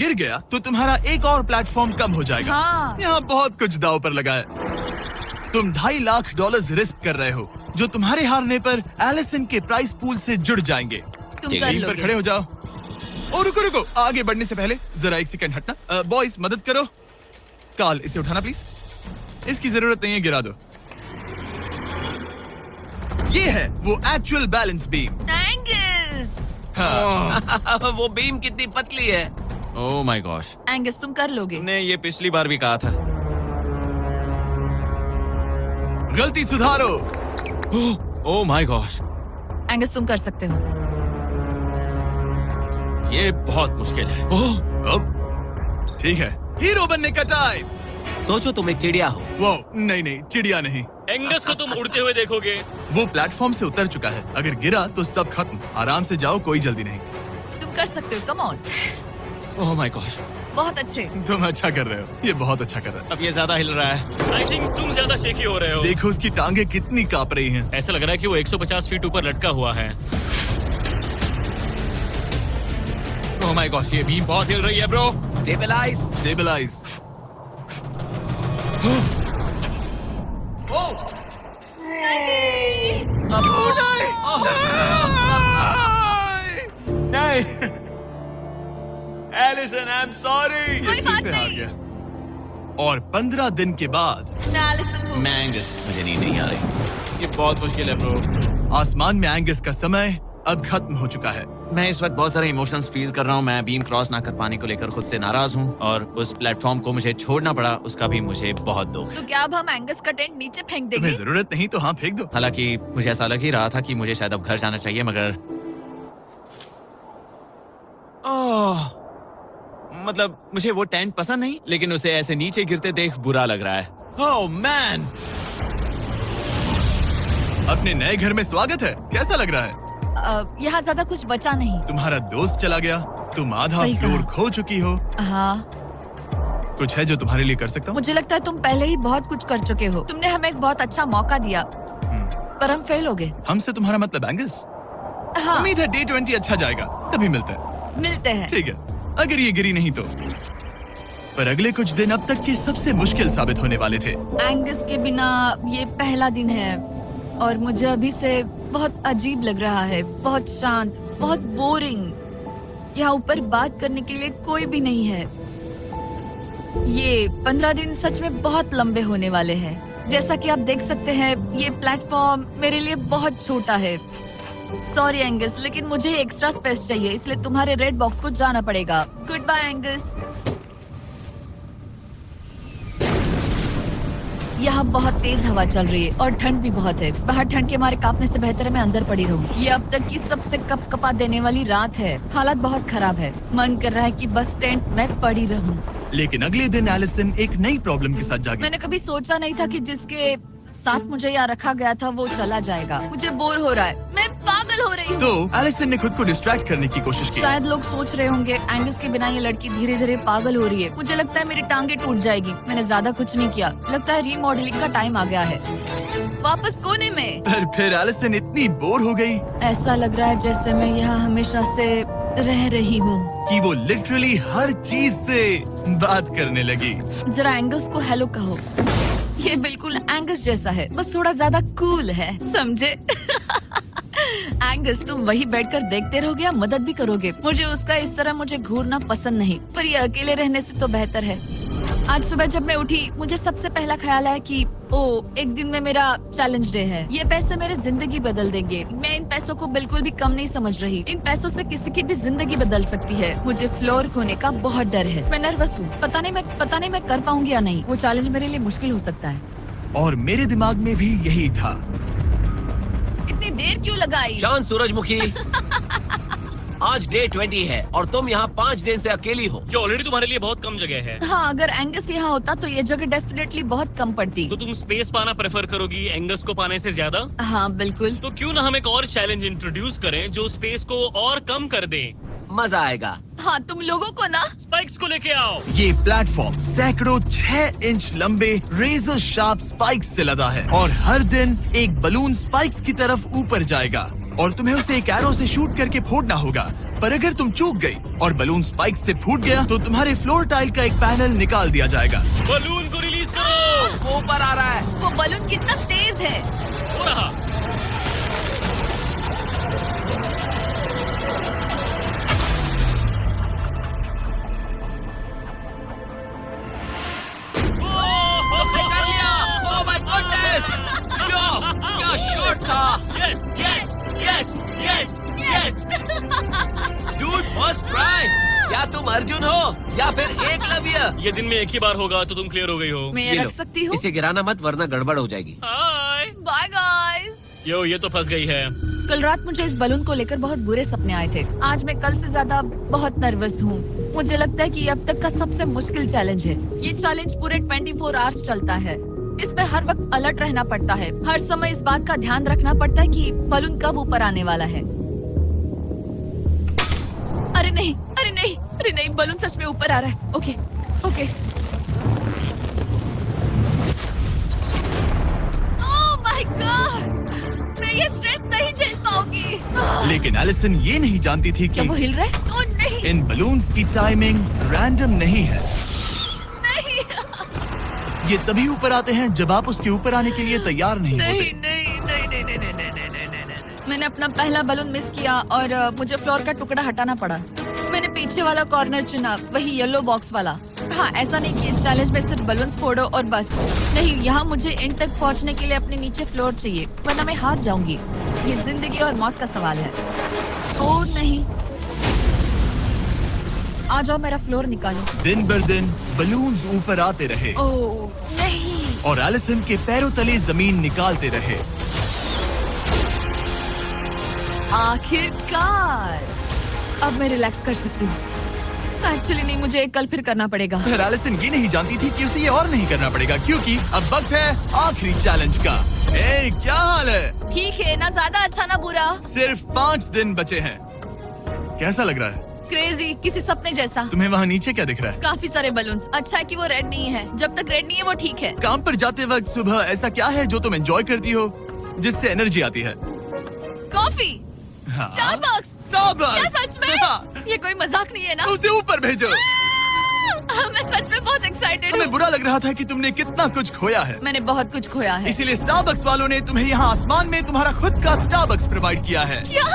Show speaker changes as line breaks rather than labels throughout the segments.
गिर गया तो तुम्हारा एक और प्लेटफॉर्म कम हो जाएगा।
हाँ।
यहाँ बहुत कुछ दाव पर लगा है। तुम $2.5 लाख रिस्क कर रहे हो, जो तुम्हारे हारने पर एलिसन के प्राइस पूल से जुड़ जाएंगे।
तुम कर
टीम पर
लोगे।
खड़े हो जाओ। और रुको, आगे बढ़ने से पहले जरा एक सेकंड हटना। बॉयज मदद करो। कार्ल, इसे उठाना प्लीज। इसकी जरूरत नहीं है, गिरा दो। ये है वो एक्चुअल बैलेंस बीम।
एंगस,
हाँ।
वो बीम कितनी पतली है। ओह माय गॉश,
एंगस तुम कर लोगे।
तुमने ये पिछली बार भी कहा था।
गलती सुधारो।
ओह माय गॉश,
एंगस तुम कर सकते हो।
ये बहुत मुश्किल है।
अब ठीक है, हीरो बनने का टाइम।
सोचो तुम एक चिड़िया हो।
वो नहीं, चिड़िया नहीं।
एंगस को तुम उड़ते हुए देखोगे।
वो प्लेटफॉर्म से उतर चुका है। अगर गिरा तो सब खत्म। आराम से जाओ, कोई जल्दी नहीं।
तुम कर सकते हो, come on.
Oh my gosh,
बहुत अच्छे।
तुम अच्छा कर रहे हो, ये बहुत अच्छा कर रहा है।
अब ये ज्यादा हिल रहा है।
आई थिंक तुम ज्यादा शेकी हो रहे हो।
देखो उसकी टांगे कितनी कांप रही हैं।
ऐसा लग रहा है कि वो 150 फीट ऊपर लटका हुआ है।
ओह माय गॉश, ये बीम बहुत हिल रही है ब्रो।
स्टेबलाइज। नहीं, एलिसन, आई एम सॉरी।
कोई बात
हार
नहीं।
गया। और 15 दिन के बाद
मैं एलिसन हूँ।
मैं एंगस, मुझे नींद नहीं आ रही। ये बहुत मुश्किल है ब्रो।
आसमान में एंगस का समय अब खत्म हो चुका है।
मैं इस वक्त बहुत सारे इमोशंस फील कर रहा हूँ। मैं बीम क्रॉस ना कर पाने को लेकर खुद से नाराज हूँ, और उस प्लेटफॉर्म को मुझे छोड़ना पड़ा, उसका भी मुझे बहुत दुख है।
तो क्या अब हम एंगस का टेंट नीचे फेंक देंगे?
तुम्हें जरूरत नहीं तो हाँ, फेंक दो।
हालांकि मुझे ऐसा लग ही रहा था कि मुझे शायद अब घर जाना चाहिए, मगर मतलब मुझे वो टेंट पसंद नहीं, लेकिन उसे ऐसे नीचे गिरते देख बुरा लग रहा है। ओह मैन,
अपने नए घर में स्वागत है। कैसा लग रहा है?
यहाँ ज्यादा कुछ बचा नहीं।
तुम्हारा दोस्त चला गया, तुम आधा
सही
फ्लोर
कहा।
खो चुकी हो।
हाँ,
कुछ है जो तुम्हारे लिए कर सकता हूँ?
मुझे लगता है तुम पहले ही बहुत कुछ कर चुके हो। तुमने हमें एक बहुत अच्छा मौका दिया, पर हम फेल हो गए।
हमसे तुम्हारा मतलब एंगस?
हाँ,
उम्मीद है Day-20 अच्छा जाएगा, तभी मिलते हैं।
मिलते हैं।
ठीक है, अगर ये गिरी नहीं तो। पर अगले कुछ दिन अब तक के सबसे मुश्किल साबित होने वाले थे।
एंगस के बिना ये पहला दिन है, और मुझे अभी से बहुत अजीब लग रहा है। बहुत शांत, बहुत बोरिंग। यहाँ ऊपर बात करने के लिए कोई भी नहीं है। ये 15 दिन सच में बहुत लंबे होने वाले हैं। जैसा कि आप देख सकते हैं, ये प्लेटफॉर्म मेरे लिए बहुत छोटा है। सॉरी एंगस, लेकिन मुझे एक्स्ट्रा स्पेस चाहिए, इसलिए तुम्हारे रेड बॉक्स को जाना पड़ेगा। Good bye Angus. यहाँ बहुत तेज हवा चल रही है और ठंड भी बहुत है। बाहर ठंड के मारे कांपने से बेहतर है मैं अंदर पड़ी रहूं। ये अब तक की सबसे कपकपा देने वाली रात है। हालात बहुत खराब है। मन कर रहा है कि बस टेंट में पड़ी रहूं।
लेकिन अगले दिन एलिसन एक नई प्रॉब्लम के साथ जागी।
मैंने कभी सोचा नहीं था कि जिसके साथ मुझे यहाँ रखा गया था वो चला जाएगा। मुझे बोर हो रहा है, मैं पागल हो रही हूँ।
तो एलिसन ने खुद को डिस्ट्रैक्ट करने की कोशिश की।
शायद लोग सोच रहे होंगे एंगस के बिना ये लड़की धीरे धीरे पागल हो रही है। मुझे लगता है मेरी टांगे टूट जाएगी। मैंने ज्यादा कुछ नहीं किया। लगता है रीमॉडलिंग का टाइम आ गया है। वापस कोने में।
पर फिर एलिसन इतनी बोर हो गई
ऐसा लग रहा है जैसे मैं यहाँ हमेशा से रह रही हूँ।
कि वो लिटरली हर चीज से बात करने लगी।
जरा एंगस को हेलो कहो। ये बिल्कुल एंगस जैसा है, बस थोड़ा ज्यादा कूल है, समझे? एंगस, तुम वही बैठकर देखते रहोगे या मदद भी करोगे? मुझे उसका इस तरह मुझे घूरना पसंद नहीं, पर ये अकेले रहने से तो बेहतर है। आज सुबह जब मैं उठी, मुझे सबसे पहला ख्याल आया कि एक दिन में मेरा चैलेंज डे है। ये पैसे मेरी जिंदगी बदल देंगे। मैं इन पैसों को बिल्कुल भी कम नहीं समझ रही। इन पैसों से किसी की भी जिंदगी बदल सकती है। मुझे फ्लोर खोने का बहुत डर है। मैं नर्वस हूँ। पता नहीं मैं कर पाऊंगी या नहीं। वो चैलेंज मेरे लिए मुश्किल हो सकता है।
और मेरे दिमाग में भी यही था।
इतनी देर क्यों लगाई?
शांत सूरजमुखी। आज Day-20 है और तुम यहाँ 5 दिन से अकेली हो।
ये ऑलरेडी तुम्हारे लिए बहुत कम जगह है।
हाँ, अगर एंगस यहाँ होता तो ये जगह डेफिनेटली बहुत कम पड़ती।
तो तुम स्पेस पाना प्रेफर करोगी एंगस को पाने से ज्यादा?
हाँ बिल्कुल।
तो क्यों ना हम एक और चैलेंज इंट्रोड्यूस करें जो स्पेस को और कम कर दे।
मजा आएगा।
हाँ, तुम लोगों को ना
स्पाइक्स को लेके आओ।
ये प्लेटफॉर्म सैकड़ों 6 इंच लंबे रेजर शार्प स्पाइक्स से लदा है, और हर दिन एक बलून स्पाइक्स की तरफ ऊपर जाएगा और तुम्हें उसे एक एरो से शूट करके फोड़ना होगा। पर अगर तुम चूक गई और बलून स्पाइक से फूट गया तो तुम्हारे फ्लोर टाइल का एक पैनल निकाल दिया जाएगा।
बलून को रिलीज करो।
वो ऊपर आ रहा है।
वो बलून कितना तेज है।
हो रहा।
कर लिया। Oh my goodness. क्या शॉट था।
Yes yes yes yes yes.
Dude first try. क्या तुम अर्जुन हो या फिर एकलव्य?
ये दिन में एक ही बार होगा तो तुम क्लियर हो गई हो।
मैं
ये
ये
लो।
रख सकती हूँ?
इसे गिराना मत वरना गड़बड़ हो जाएगी।
हाय।
Bye guys.
यो ये तो फंस गई है।
कल रात मुझे इस बलून को लेकर बहुत बुरे सपने आए थे। आज मैं कल से ज्यादा बहुत नर्वस हूँ। मुझे लगता है कि ये अब तक का सबसे मुश्किल चैलेंज है। ये चैलेंज पूरे 24 आवर्स चलता है। इसमें हर वक्त अलर्ट रहना पड़ता है। हर समय इस बात का ध्यान रखना पड़ता है कि बलून कब ऊपर आने वाला है। अरे नहीं, अरे नहीं, अरे नहीं, बलून सच में ऊपर आ रहा है। Okay, okay. Oh my God, मैं ये स्ट्रेस नहीं झेल पाऊंगी।
लेकिन एलिसन ये नहीं जानती थी
क्या
कि
वो हिल रहा है? ओह नहीं,
इन बलून्स की टाइमिंग रैंडम नहीं है।
नहीं,
ये तभी ऊपर आते हैं जब आप उसके ऊपर आने के लिए तैयार नहीं
नहीं,
होते।
नहीं, नहीं, नहीं, नहीं, नहीं, नहीं, नहीं, नहीं, नहीं, नहीं। मैंने अपना पहला बलून मिस किया और मुझे फ्लोर का टुकड़ा हटाना पड़ा। मैंने पीछे वाला कॉर्नर चुना, वही येलो बॉक्स वाला। हाँ, ऐसा नहीं कि इस चैलेंज में सिर्फ बलून्स फोड़ो और बस। नहीं, यहाँ मुझे एंड तक पहुँचने के लिए अपने नीचे फ्लोर चाहिए, वरना मैं हार जाऊंगी। ये जिंदगी और मौत का सवाल है। ओह नहीं, आ जाओ, मेरा फ्लोर निकालो।
दिन बर दिन बलून्स ऊपर आते रहे
ओह नहीं,
और एलिसन के पैरों तले जमीन निकालते रहे।
आखिरकार अब मैं रिलैक्स कर सकती हूँ। एक्चुअली नहीं, मुझे कल फिर करना पड़ेगा।
पर एलिसन ये नहीं जानती थी कि उसे ये और नहीं करना पड़ेगा, क्योंकि अब वक्त है आखिरी चैलेंज का। ए, क्या हाल है?
ठीक है, ना ज्यादा अच्छा ना बुरा।
सिर्फ 5 दिन बचे हैं। कैसा लग रहा है?
क्रेजी, किसी सपने जैसा।
तुम्हें वहाँ नीचे क्या दिख रहा है?
काफी सारे बलून्स। अच्छा है कि वो रेड नहीं है। जब तक रेड नहीं है वो ठीक है।
काम पर जाते वक्त सुबह ऐसा क्या है जो तुम एंजॉय करती हो, जिससे एनर्जी आती है?
कॉफी,
हाँ।
स्टारबक्स।
स्टारबक्स।
क्या सच में?
हाँ।
ये कोई मजाक नहीं है ना?
उसे ऊपर भेजो।
मैं सच में बहुत एक्साइटेड
हमें
हूँ।
बुरा लग रहा था कि तुमने कितना कुछ खोया है,
मैंने बहुत कुछ खोया है।
इसीलिए स्टारबक्स वालों ने तुम्हें यहाँ आसमान में तुम्हारा खुद का स्टारबक्स प्रोवाइड किया है।
क्या?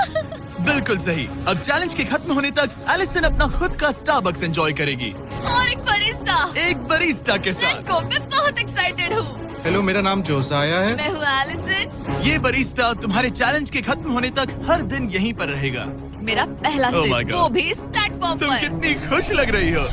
बिल्कुल सही। अब चैलेंज के खत्म होने तक एलिसन अपना खुद का स्टारबक्स एंजॉय करेगी,
और एक बरिस्ता।
एक बरिस्टा के
लेट्स
साथ।
गो, मैं बहुत एक्साइटेड हूँ।
हेलो, मेरा नाम जोसाया है।
मैं हूँ एलिसन।
ये बरिस्टा तुम्हारे चैलेंज के खत्म होने तक हर दिन यहीं पर रहेगा।
मेरा पहला
Oh my
सिप,
God.
वो भी इस प्लेटफॉर्म
तुम
पर।
कितनी खुश लग रही हो।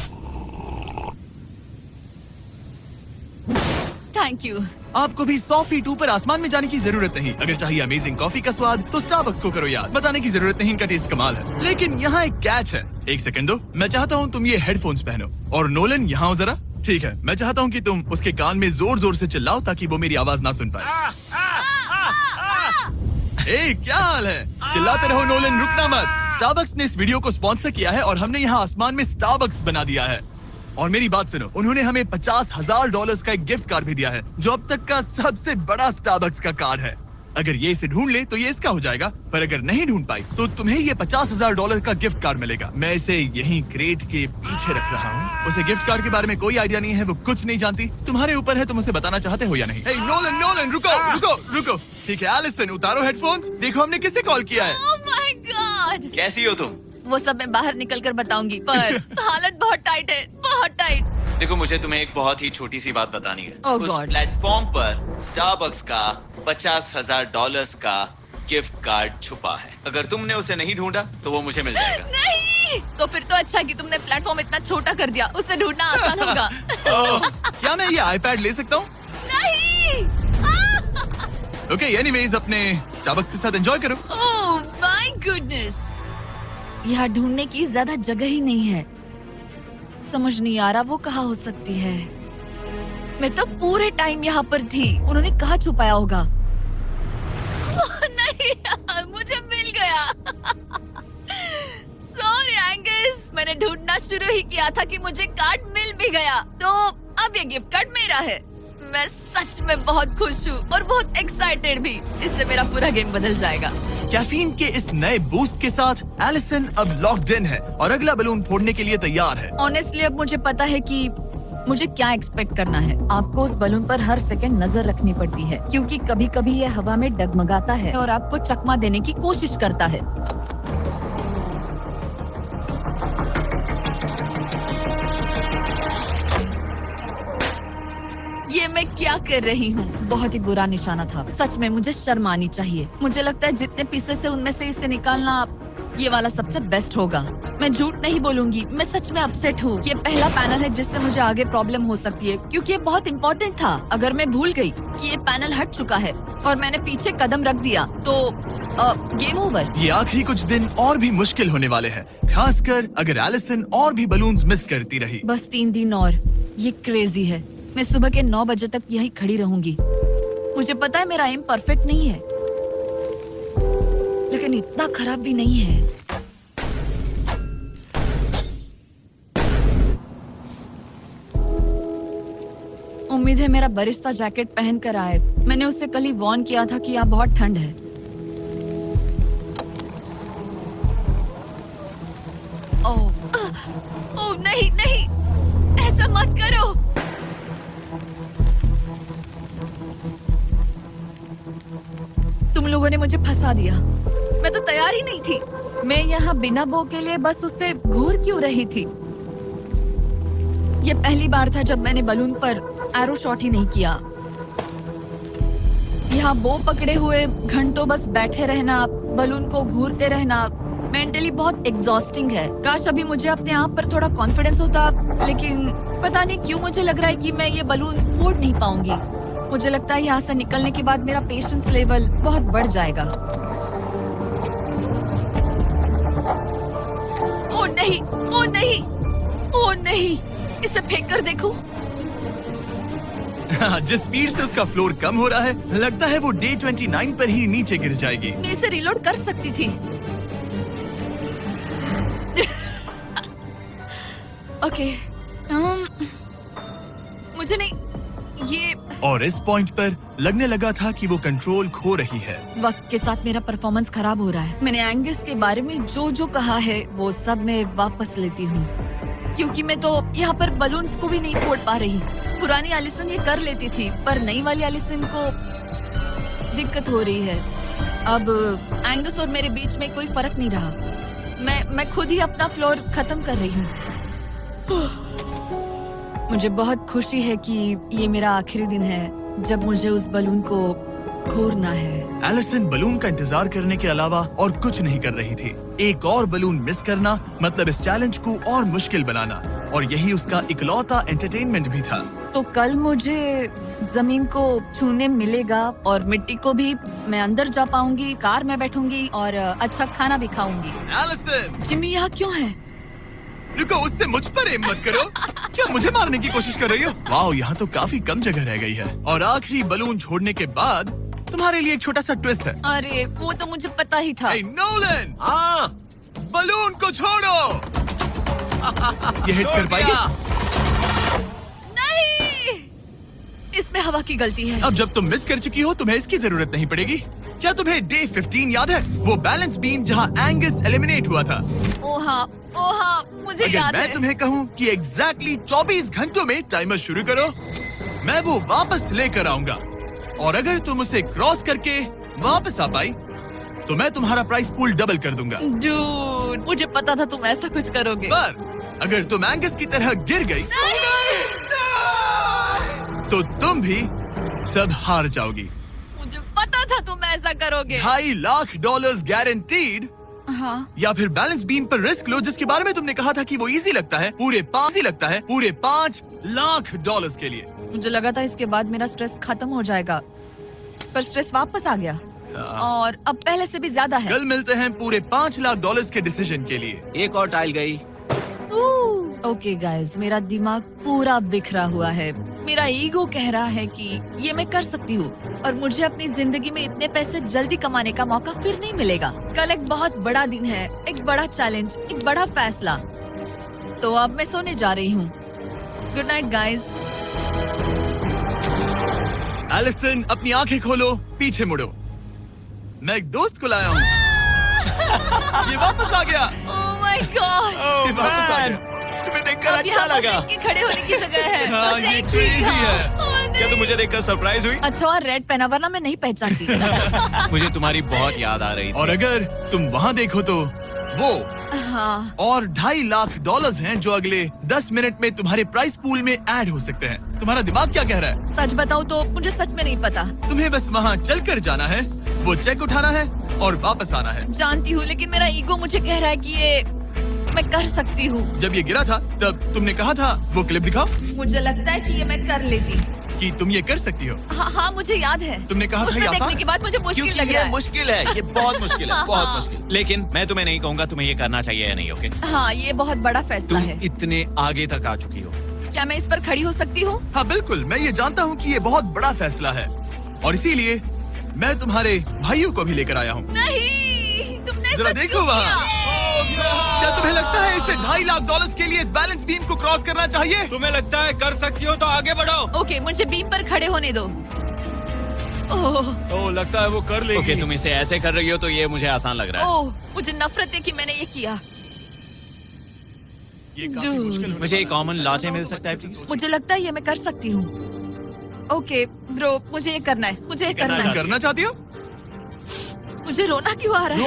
Thank you.
आपको भी 100 फीट ऊपर आसमान में जाने की जरूरत नहीं। अगर चाहिए अमेजिंग कॉफी का स्वाद तो स्टारबक्स को करो याद। बताने की जरूरत नहीं, इनका टेस्ट कमाल है। लेकिन यहाँ एक कैच है। एक सेकंड दो, मैं चाहता हूँ तुम ये हेडफोन्स पहनो। और नोलन यहाँ हो जरा। ठीक है, मैं चाहता हूँ कि तुम उसके कान में जोर जोर से चिल्लाओ ताकि वो मेरी आवाज ना सुन पाए। ए, क्या हाल है? चिल्लाते रहो नोलन, रुकना मत। स्टारबक्स ने इस वीडियो को स्पॉन्सर किया है और हमने यहाँ आसमान में स्टारबक्स बना दिया है। और मेरी बात सुनो, उन्होंने हमें $50,000 का एक गिफ्ट कार्ड भी दिया है, जो अब तक का सबसे बड़ा स्टारबक्स का कार्ड है। अगर ये इसे ढूंढ ले तो ये इसका हो जाएगा, पर अगर नहीं ढूंढ पाई तो तुम्हें ये $50,000 का गिफ्ट कार्ड मिलेगा। मैं इसे यहीं क्रेट के पीछे रख रहा हूँ। उसे गिफ्ट कार्ड के बारे में कोई आइडिया नहीं है, वो कुछ नहीं जानती। तुम्हारे ऊपर है तुम उसे बताना चाहते हो या नहीं। हे नोलन, नोलन, रुको रुको रुको। ठीक है एलिसन, उतारो हेडफोन्स। देखो हमने किसे कॉल किया है।
Oh my God.
कैसी हो तुम?
वो सब मैं बाहर निकल कर बताऊंगी, पर हालत बहुत टाइट है, बहुत टाइट।
देखो, मुझे तुम्हें एक बहुत ही छोटी सी बात बतानी है।
Oh
उस
God.
प्लेटफॉर्म पर स्टारबक्स का $50,000 का गिफ्ट कार्ड छुपा है। अगर तुमने उसे नहीं ढूंढा तो वो मुझे मिल जाएगा।
नहीं, तो फिर तो अच्छा कि तुमने प्लेटफॉर्म इतना छोटा कर दिया, उसे ढूंढना आसान होगा।
ओह, क्या मैं ये आईपैड ले सकता हूँ?
नहीं।
ओके, एनीवेज अपने स्टारबक्स के साथ एंजॉय करो।
ओह माय गुडनेस, यहाँ ढूंढने की ज्यादा जगह ही नहीं है। समझ नहीं आ रहा वो कहाँ हो सकती है। मैं तो पूरे टाइम यहाँ पर थी, उन्होंने कहाँ छुपाया होगा। ओह, नहीं यार, मुझे मिल गया। सॉरी एंगस, मैंने ढूंढना शुरू ही किया था कि मुझे कार्ड मिल भी गया, तो अब ये गिफ्ट कार्ड मेरा है। मैं सच में बहुत खुश हूँ और बहुत एक्साइटेड भी। इससे मेरा पूरा गेम बदल जाएगा।
कैफीन के इस नए बूस्ट के साथ एलिसन अब लॉक्ड इन है और अगला बलून फोड़ने के लिए तैयार है।
ऑनेस्टली अब मुझे पता है कि मुझे क्या एक्सपेक्ट करना है। आपको उस बलून पर हर सेकंड नजर रखनी पड़ती है क्योंकि कभी कभी ये हवा में डगमगाता है और आपको चकमा देने की कोशिश करता है। ये मैं क्या कर रही हूँ? बहुत ही बुरा निशाना था। सच में मुझे शर्म आनी चाहिए। मुझे लगता है जितने पीसेस है उनमें से इसे निकालना ये वाला सबसे बेस्ट होगा। मैं झूठ नहीं बोलूंगी, मैं सच में अपसेट हूँ। ये पहला पैनल है जिससे मुझे आगे प्रॉब्लम हो सकती है क्योंकि ये बहुत इम्पोर्टेंट था। अगर मैं भूल गई कि ये पैनल हट चुका है और मैंने पीछे कदम रख दिया तो गेम ओवर।
ये आखिरी कुछ दिन और भी मुश्किल होने वाले हैं, खासकर अगर एलिसन और भी बलून्स मिस करती रही।
बस 3 दिन और। ये क्रेजी है। मैं सुबह के 9 बजे तक यहीं खड़ी रहूंगी। मुझे पता है मेरा एम परफेक्ट नहीं है, लेकिन इतना खराब भी नहीं है। उम्मीद है मेरा बरिस्ता जैकेट पहन कर आए। मैंने उससे कल ही वॉर्न किया था कि यहाँ बहुत ठंड है। ओह नहीं नहीं, ऐसा मत करो। तुम लोगों ने मुझे फंसा दिया। मैं तो तैयार ही नहीं थी। मैं यहाँ बिना बो के लिए बस उससे घूर क्यों रही थी? ये पहली बार था जब मैंने बलून पर एरो शॉट ही नहीं किया। यहाँ बो पकड़े हुए घंटों बस बैठे रहना, बलून को घूरते रहना मेंटली बहुत एग्जॉस्टिंग है। काश अभी मुझे अपने आप पर थोड़ा कॉन्फिडेंस होता, लेकिन पता नहीं क्यों मुझे लग रहा है कि मैं ये बलून फोड़ नहीं पाऊंगी। मुझे लगता है यहाँ से निकलने के बाद मेरा पेशेंस लेवल बहुत बढ़ जाएगा। ओ नहीं, ओ नहीं, ओ नहीं, इसे फेंक कर देखो।
जिस स्पीड से उसका फ्लोर कम हो रहा है, लगता है वो डे 29 पर ही नीचे गिर जाएगी।
मैं इसे रिलोड कर सकती थी। ओके, मुझे नहीं ये।
और इस पॉइंट पर लगने लगा था कि वो कंट्रोल खो रही है।
वक्त के साथ मेरा परफॉर्मेंस खराब हो रहा है। मैंने एंगस के बारे में जो जो कहा है वो सब मैं वापस लेती हूँ क्योंकि मैं तो यहाँ पर बलून्स को भी नहीं फोड़ पा रही। पुरानी एलिसन ये कर लेती थी पर नई वाली एलिसन को दिक्कत हो रही है। अब एंगस और मेरे बीच में कोई फर्क नहीं रहा। मैं खुद ही अपना फ्लोर खत्म कर रही हूँ। मुझे बहुत खुशी है कि ये मेरा आखिरी दिन है जब मुझे उस बलून को घूरना है।
एलिसन बलून का इंतजार करने के अलावा और कुछ नहीं कर रही थी। एक और बलून मिस करना मतलब इस चैलेंज को और मुश्किल बनाना, और यही उसका इकलौता एंटरटेनमेंट भी था।
तो कल मुझे जमीन को छूने मिलेगा और मिट्टी को भी। मैं अंदर जा पाऊंगी, कार में बैठूंगी और अच्छा खाना भी खाऊंगी।
एलिसन,
जिमी यहाँ क्यों है?
रुको, उससे मुझ पर एम मत करो। क्या मुझे मारने की कोशिश कर रही हो? वाओ, यहाँ तो काफी कम जगह रह गई है। और आखिरी बलून छोड़ने के बाद तुम्हारे लिए एक छोटा सा ट्विस्ट है।
अरे वो तो मुझे पता ही था।
Hey, नोलन,
हाँ,
बलून को छोड़ो। ये हिट कर पाएगी?
नहीं, इसमें हवा की गलती है।
अब जब तुम मिस कर चुकी हो तुम्हें इसकी जरूरत नहीं पड़ेगी। क्या तुम्हें डे 15 याद है? वो बैलेंस बीम जहाँ एंगस एलिमिनेट हुआ था।
ओह हाँ, मुझे
अगर
याद
मैं
है।
तुम्हें कहूँ कि एग्जैक्टली 24 घंटों में टाइमर शुरू करो, मैं वो वापस लेकर आऊंगा। और अगर तुम उसे क्रॉस करके वापस आ पाई तो मैं तुम्हारा प्राइस पूल डबल कर दूंगा।
डूड, मुझे पता था तुम ऐसा कुछ करोगे।
पर अगर तुम एंगस की तरह गिर गई तो तुम भी सब हार जाओगी।
मुझे पता था तुम ऐसा करोगे।
$2.5 लाख गारंटीड।
हाँ,
या फिर बैलेंस बीम पर रिस्क लो जिसके बारे में तुमने कहा था कि वो इजी लगता है, पूरे $5 लाख के लिए।
मुझे लगा था इसके बाद मेरा स्ट्रेस खत्म हो जाएगा, पर स्ट्रेस वापस आ गया और अब पहले से भी ज्यादा है।
कल मिलते हैं पूरे $5 लाख के डिसीजन के लिए।
एक और टाइल गई।
ओके गाइस, मेरा दिमाग पूरा बिखरा हुआ है। मेरा ईगो कह रहा है कि ये मैं कर सकती हूँ और मुझे अपनी जिंदगी में इतने पैसे जल्दी कमाने का मौका फिर नहीं मिलेगा। कल एक बहुत बड़ा दिन है, एक बड़ा चैलेंज, एक बड़ा फैसला। तो अब मैं सोने जा रही हूँ। Good night guys.
एलिसन, अपनी आंखें खोलो, पीछे मुड़ो। मैं एक दोस्त को लाया हूँ। ये वापस आ गया।
Oh my God.
ये वापस आ गया।
तुम्हें देखकर
अब
अच्छा
यहाँ बस
लगा।
इनके खड़े होने की जगह है।
हाँ,
बस
ये
एक ही
crazy
था।
है।
ओह, नहीं।
क्या तुम मुझे देखकर सरप्राइज हुई?
अच्छा और रेड पहना वरना मैं नहीं पहचानती।
मुझे तुम्हारी बहुत याद आ रही थी।
और अगर तुम वहाँ देखो तो वो
हाँ
और $2.5 लाख हैं जो अगले 10 मिनट में तुम्हारे प्राइस पूल में ऐड हो सकते हैं। तुम्हारा दिमाग क्या कह रहा है?
सच बताऊं तो मुझे सच में नहीं पता।
तुम्हें बस वहाँ चल कर जाना है, वो चेक उठाना है और वापस आना है।
जानती हूँ लेकिन मेरा ईगो मुझे कह रहा है कि ये मैं कर सकती हूँ।
जब ये गिरा था तब तुमने कहा था वो क्लिप दिखाओ
मुझे लगता है कि ये मैं कर लेती।
कि तुम ये कर सकती हो।
हाँ मुझे याद है।
तुमने कहा था
उसे
ये
देखने
आसान?
के बाद मुझे मुश्किल
क्योंकि
लग
ये
रहा है।
मुश्किल है, ये बहुत मुश्किल है,
हाँ,
बहुत
हाँ।
मुश्किल। लेकिन मैं तुम्हें नहीं कहूंगा तुम्हें ये करना चाहिए या नहीं, ओके?
हाँ ये बहुत बड़ा फैसला
तुम
है।
इतने आगे तक आ चुकी हो।
क्या मैं इस पर खड़ी हो सकती हूँ?
हाँ बिल्कुल, मैं ये जानता हूँ कि ये बहुत बड़ा फैसला है और इसीलिए मैं तुम्हारे भाइयों को भी लेकर आया हूँ।
नहीं तुमने
जरा
ऐसा
देखो
क्यों
वहाँ।
किया?
क्या तुम्हें लगता है इसे $2.5 लाख के लिए इस बैलेंस बीम को क्रॉस करना चाहिए?
तुम्हें लगता है कर सकती हो तो आगे बढ़ो।
ओके मुझे बीम पर खड़े होने दो। ओह
ओह लगता है वो कर लेगी।
ओके, तुम इसे ऐसे कर रही हो तो ये मुझे आसान लग रहा है।
ओह मुझे नफरत है कि मैंने ये किया।
ये काफी
Dude.
मुश्किल होने
मुझे एक
वाला है।
कॉमन लॉटे मिल सकता है प्लीज?
मुझे लगता है ये मैं कर सकती हूँ। ओके ब्रो मुझे ये करना है, मुझे ये करना
तुम
है।
करना चाहती हो?
मुझे रोना क्यों आ रहा है?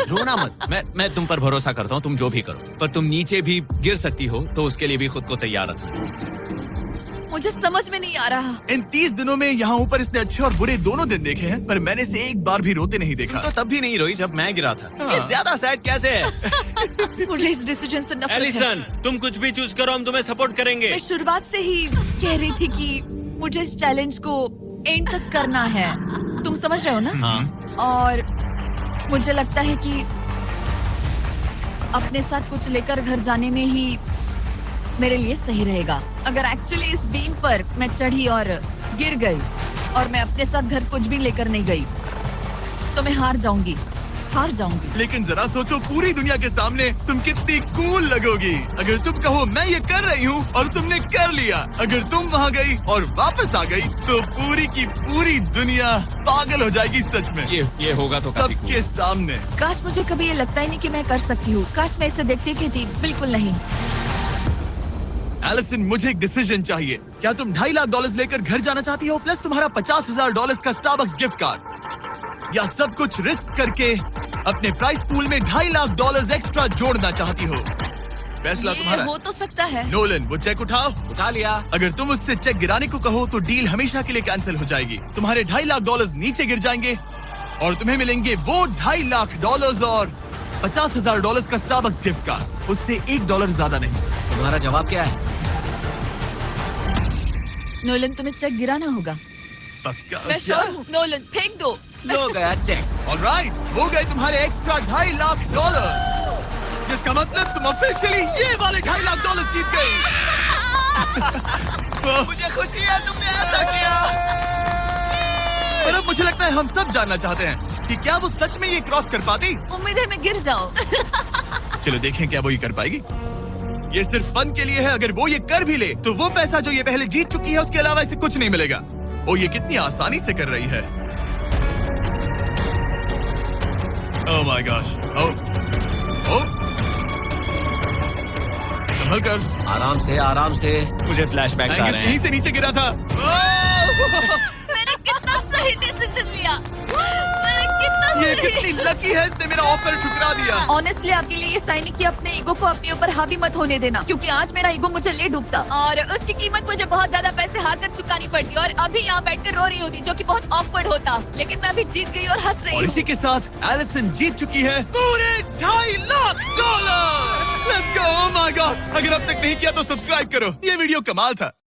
रोना मत। मैं तुम पर भरोसा करता हूँ, तुम जो भी करो, पर तुम नीचे भी गिर सकती हो तो उसके लिए भी खुद को तैयार रखो।
मुझे समझ में नहीं आ रहा।
इन 30 दिनों में यहाँ ऊपर इसने अच्छे और बुरे दोनों दिन देखे हैं, पर मैंने इसे एक बार भी रोते नहीं देखा।
तो तब भी नहीं रोई जब मैं गिरा था।
हाँ।
ये ज्यादा सैड कैसे है?
मुझे इस डिसीजन से नफरत है।
एलिसन तुम कुछ भी चूज करो, हम तुम्हें सपोर्ट करेंगे।
मैं शुरुआत से ही कह रही थी कि मुझे इस चैलेंज को एंड तक करना है। तुम समझ रहे हो ना?
हाँ।
और मुझे लगता है कि अपने साथ कुछ लेकर घर जाने में ही मेरे लिए सही रहेगा। अगर एक्चुअली इस बीम पर मैं चढ़ी और गिर गई और मैं अपने साथ घर कुछ भी लेकर नहीं गई तो मैं हार जाऊंगी।
लेकिन जरा सोचो पूरी दुनिया के सामने तुम कितनी कूल लगोगी अगर तुम कहो मैं ये कर रही हूँ और तुमने कर लिया। अगर तुम वहाँ गई और वापस आ गई तो पूरी की पूरी दुनिया पागल हो जाएगी सच में,
ये होगा तो काफी cool।
सबके सामने।
काश मुझे कभी ये लगता ही नहीं कि मैं कर सकती हूँ। काश मैं इसे देखती की थी। बिल्कुल नहीं।
एलिसन मुझे एक डिसीजन चाहिए। क्या तुम $2.5 लाख लेकर घर जाना चाहती हो प्लस तुम्हारा $50,000 का स्टारबक्स गिफ्ट कार्ड, या सब कुछ रिस्क करके अपने प्राइस पूल में $2.5 लाख एक्स्ट्रा जोड़ना चाहती हो? फैसला
ये
तुम्हारा
हो
है।
तो सकता है।
नोलन वो चेक उठाओ।
उठा लिया।
अगर तुम उससे चेक गिराने को कहो तो डील हमेशा के लिए कैंसिल हो जाएगी। तुम्हारे $2.5 लाख नीचे गिर जाएंगे और तुम्हें मिलेंगे वो $2.5 लाख और $50,000 का स्टारबक्स गिफ्ट कार्ड, उससे $1 ज्यादा नहीं।
तुम्हारा जवाब क्या है?
नोलन तुम्हें चेक गिराना होगा।
पक्का?
मैं श्योर हूँ। नोलन फेंक दो।
लो गया चेक।
ऑलराइट, हो गए तुम्हारे एक्स्ट्रा $2.5 लाख, जिसका मतलब तुम ऑफिशियली ये वाले $2.5 लाख जीत गई।
मुझे खुशी है तुमने ऐसा किया।
पर अब मुझे लगता है हम सब जानना चाहते हैं कि क्या वो सच में ये क्रॉस कर पाती।
उम्मीद है मैं गिर जाऊँ।
चलो देखें क्या वो ये कर पाएगी। ये सिर्फ फन के लिए है। अगर वो ये कर भी ले तो वो पैसा जो ये पहले जीत चुकी है उसके अलावा इसे कुछ नहीं मिलेगा। वो ये कितनी आसानी से कर रही है। Oh my gosh. ओह संभल कर।
आराम से।
मुझे फ्लैशबैक्स आ रहे
यहीं
हैं।
से नीचे गिरा था।
मैंने कितना सही डिसीजन लिया। मैंने कितना
ये
सही।
कितनी लकी है, इसने मेरा ऑफर ठुकरा दिया।
ऑनेस्टली आपके लिए ये साइन है कि अपने ईगो को अपने ऊपर हावी मत होने देना, क्योंकि आज मेरा ईगो मुझे ले डूबता और उसकी कीमत मुझे बहुत ज्यादा पैसे हार कर चुकानी पड़ती और अभी यहाँ बैठकर रो रही होती, जो कि बहुत ऑकवर्ड होता। लेकिन मैं अभी जीत गई और हंस रही
और
हूँ।
इसी के साथ एलिसन जीत चुकी है पूरे $2.5 lakh. Let's go. Oh my God, अगर अब तक नहीं किया तो सब्सक्राइब करो। ये वीडियो कमाल था।